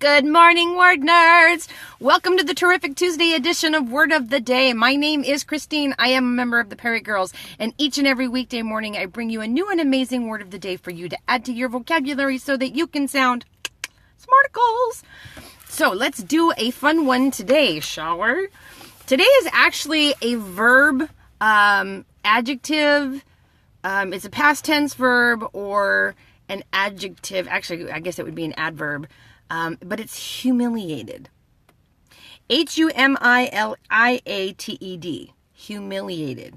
Good morning, word nerds. Welcome to the terrific Tuesday edition of Word of the Day. My name is Christine. I am a member of the Perry Girls, and each and every weekday morning I bring you a new and amazing word of the day for you to add to your vocabulary so that you can sound smarticles. So let's do a fun one today, shall we? Today is actually a verb, adjective. It's a past tense verb or an adjective. Actually, I guess it would be an adverb. But it's humiliated. Humiliated. Humiliated.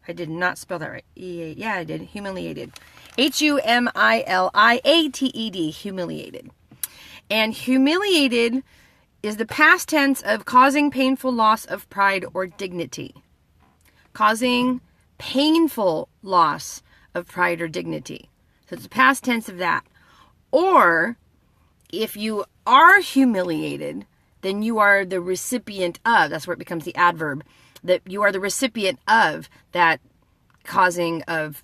I did not spell that right. Yeah, I did. Humiliated. Humiliated. Humiliated. And humiliated is the past tense of causing painful loss of pride or dignity. Causing painful loss of pride or dignity. So it's the past tense of that. Or if you are humiliated, then you are the recipient of, that's where it becomes the adverb, that you are the recipient of that causing of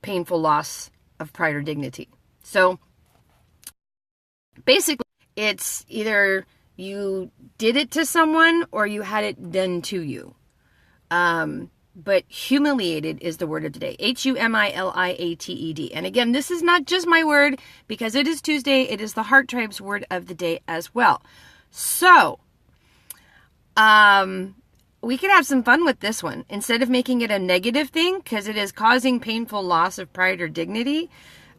painful loss of pride or dignity. So basically, it's either you did it to someone or you had it done to you. But humiliated is the word of the day. Humiliated. And again, this is not just my word because it is Tuesday. It is the Heart Tribe's word of the day as well. So, we could have some fun with this one. Instead of making it a negative thing, because it is causing painful loss of pride or dignity,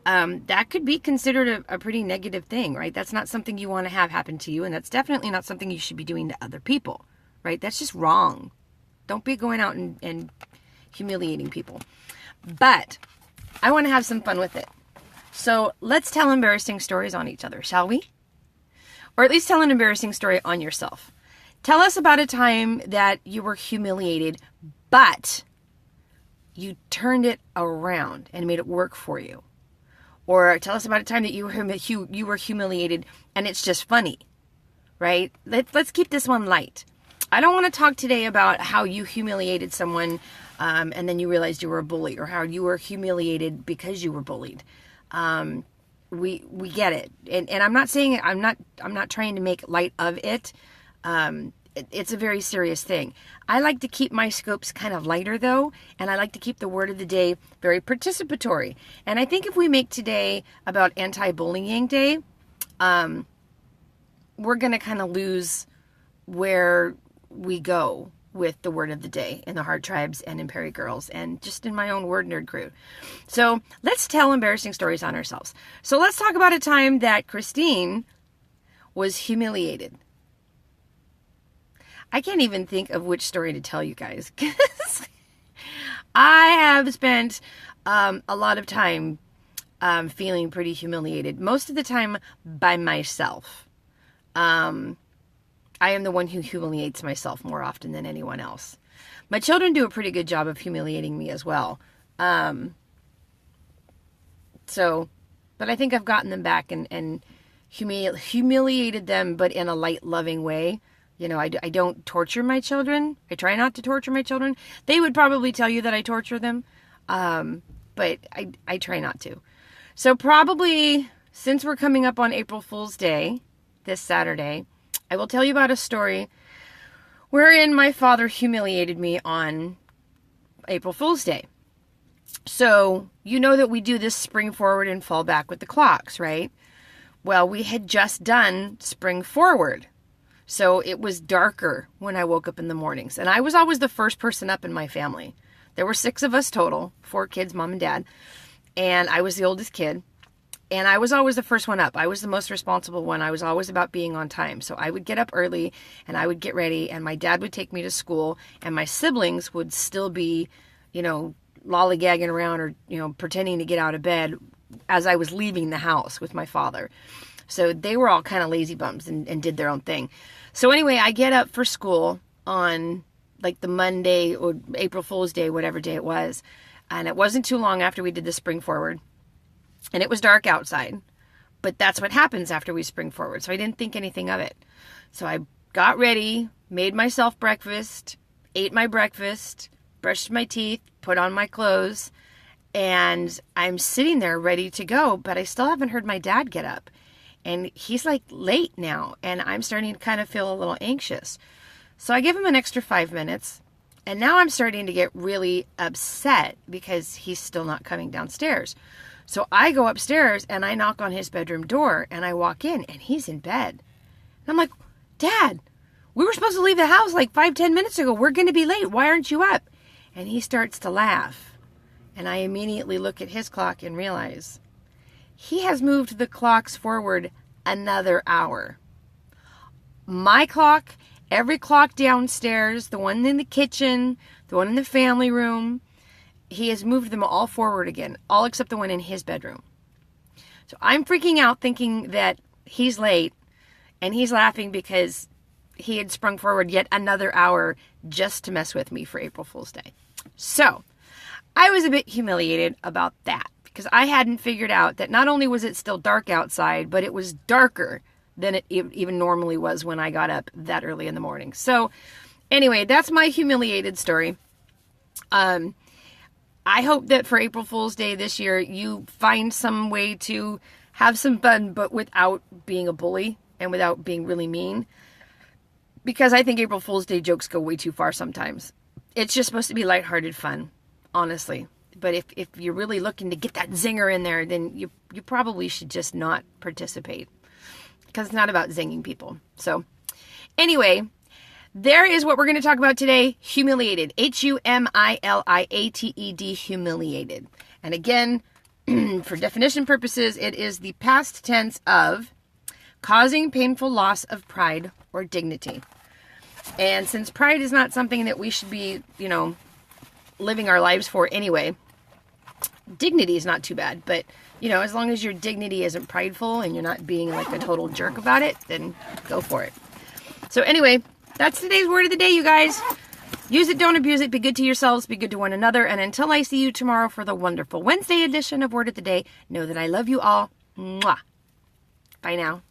that could be considered a pretty negative thing, right? That's not something you want to have happen to you. And that's definitely not something you should be doing to other people, right? That's just wrong. Don't be going out and humiliating people. But I want to have some fun with it. So let's tell embarrassing stories on each other, shall we? Or at least tell an embarrassing story on yourself. Tell us about a time that you were humiliated, but you turned it around and made it work for you. Or tell us about a time that you were humiliated and it's just funny, right? Let's keep this one light. I don't want to talk today about how you humiliated someone and then you realized you were a bully, or how you were humiliated because you were bullied. We get it, and I'm not saying I'm not trying to make light of it. It's a very serious thing. I like to keep my scopes kind of lighter though, and I like to keep the word of the day very participatory. And I think if we make today about anti-bullying day, we're going to kind of lose where we go with the word of the day in the Heart Tribes and in Perry Girls and just in my own word nerd crew. So let's tell embarrassing stories on ourselves. So let's talk about a time that Christine was humiliated. I can't even think of which story to tell you guys because I have spent a lot of time feeling pretty humiliated, most of the time by myself. I am the one who humiliates myself more often than anyone else. My children do a pretty good job of humiliating me as well. But I think I've gotten them back and humiliated them, but in a light, loving way. You know, I don't torture my children. I try not to torture my children. They would probably tell you that I torture them. But I try not to. So probably since we're coming up on April Fool's Day, this Saturday, I will tell you about a story wherein my father humiliated me on April Fool's Day. So, you know that we do this spring forward and fall back with the clocks, right? Well, we had just done spring forward. So it was darker when I woke up in the mornings. And I was always the first person up in my family. There were 6 of us total, 4 kids, mom and dad. And I was the oldest kid. And I was always the first one up. I was the most responsible one. I was always about being on time. So I would get up early and I would get ready and my dad would take me to school and my siblings would still be, lollygagging around or, pretending to get out of bed as I was leaving the house with my father. So they were all kind of lazy bums and did their own thing. So anyway, I get up for school on like the Monday or April Fool's Day, whatever day it was. And it wasn't too long after we did the spring forward. And it was dark outside, but that's what happens after we spring forward. So I didn't think anything of it. So I got ready, made myself breakfast, ate my breakfast, brushed my teeth, put on my clothes, and I'm sitting there ready to go, but I still haven't heard my dad get up. And he's like late now, and I'm starting to kind of feel a little anxious. So I give him an extra 5 minutes, and now I'm starting to get really upset because he's still not coming downstairs. So I go upstairs and I knock on his bedroom door, and I walk in, and he's in bed. And I'm like, Dad, we were supposed to leave the house like 5-10 minutes ago. We're going to be late. Why aren't you up? And he starts to laugh. And I immediately look at his clock and realize he has moved the clocks forward another hour. My clock, every clock downstairs, the one in the kitchen, the one in the family room, he has moved them all forward again, all except the one in his bedroom. So I'm freaking out thinking that he's late, and he's laughing because he had sprung forward yet another hour just to mess with me for April Fool's Day. So I was a bit humiliated about that because I hadn't figured out that not only was it still dark outside, but it was darker than it even normally was when I got up that early in the morning. So anyway, that's my humiliated story. I hope that for April Fool's Day this year, you find some way to have some fun, but without being a bully and without being really mean. Because I think April Fool's Day jokes go way too far sometimes. It's just supposed to be lighthearted fun, honestly. But if you're really looking to get that zinger in there, then you probably should just not participate. Because it's not about zinging people. So, anyway, there is what we're going to talk about today. Humiliated. Humiliated. Humiliated. And again, for definition purposes, it is the past tense of causing painful loss of pride or dignity. And since pride is not something that we should be, living our lives for anyway, dignity is not too bad. But, as long as your dignity isn't prideful and you're not being like a total jerk about it, then go for it. So anyway, that's today's word of the day, you guys. Use it, don't abuse it. Be good to yourselves. Be good to one another. And until I see you tomorrow for the wonderful Wednesday edition of Word of the Day, know that I love you all. Mwah. Bye now.